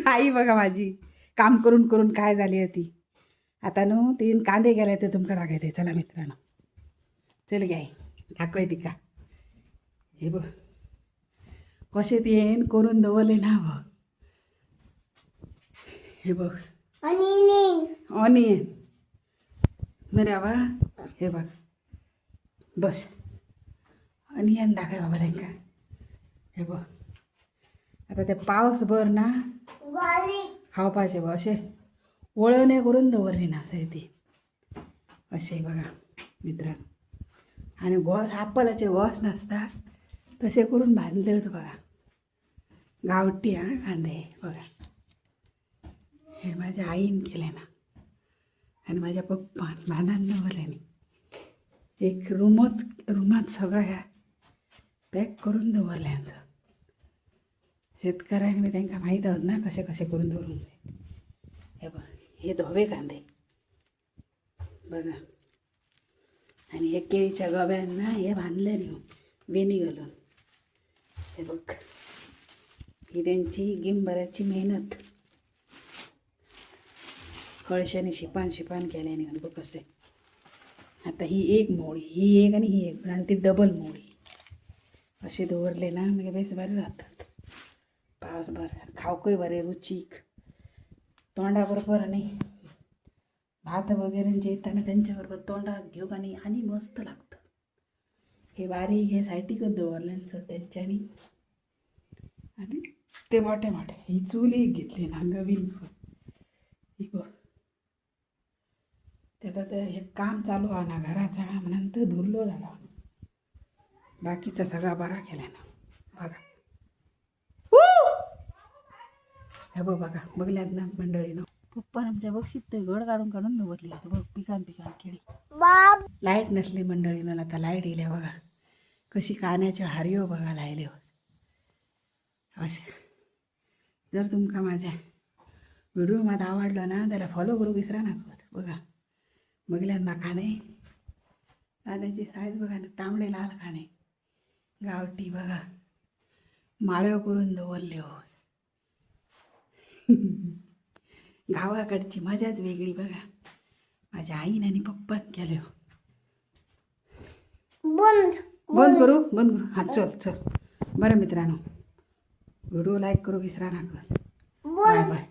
आई बघा माझी काम करून करून काय झाली होती. आता नो 3 कांदे गेले ते तुमका दाखवते. चला मित्रांनो, चल घ्याय दाखवाय ती का. हे बघ कसे ते करून दवरले ना. बघ हे बघ ऑनियन नरे बा. हे बघ बस ऑनियन दाखव बाबा त्यांका. हे बघ आता ते पाऊस भर ना खावपाचे बघ असे वळणे करून दवरले ना असं ती असे बघा मित्रांनो. आणि घोस आपलाचे घोस नसतात तसे करून बांधले होते बघा. गावठी हा कांदे बघा. हे माझ्या आईन केले ना आणि माझ्या पप्पान बांधान दवरल्याने. एक रूमात सगळं ह्या पॅक करून दवरल्यांचं. शेतकऱ्यांनी त्यांना माहीत आहोत ना कसे कसे करून दवरून. हे बघ हे धवे कांदे बघा. आणि हे केळीच्या गव्यांना हे बांधले नेऊन वेणी घालून. हे बघ ही त्यांची गिंबराची मेहनत. कळशाने शिपान केल्याने बघ कसे. आता ही एक मोळी, ही एक आणि ही एक आणि ती डबल मोळी असे दवरले ना म्हणजे बेस बरे राहतात. पाऊस बरं खावकही बरे रुचीक तोंडाबरोबर. आणि भात वगैरे जे येताना त्यांच्याबरोबर तोंडात घेऊ आणि मस्त लागतं. हे बारीक हे सायटिकच दवरल्यांचं त्यांच्यानी. आणि ते मोठे मोठे ही चूल एक घेतली ना नवीन. ही बघ त्यात हे काम चालू आहे ना घराचा नंतर धुरलो झाला. बाकीचा सगळा बरा केला ना बघा. हे बघ बघा बघल्यात ना मंडळीनं. पप्पानं आमच्या बक्षीत ते घड काढून काढून दवरली होती बघ. पिकान केळी. लाईट नसली मंडळीनं. आता लाईट येल्या बघा. कशी कान्याच्या हारियो बघा लायले असे. जर तुमका माझ्या व्हिडिओ मध्ये आवडलं ना त्याला फॉलो करू विसरा नका बघा. बघल्यात मा काने कांद्याची साईज बघा ना. तांबडे लाल काने गावठी बघा. माळ्या करून दवरले हो. गावाकडची मजाच वेगळी बघा. माझ्या आईने आणि पप्पान केले हो. बंद करू हा चल बरं मित्रांनो व्हिडिओ लाईक करू विसरा नका. Bye bye.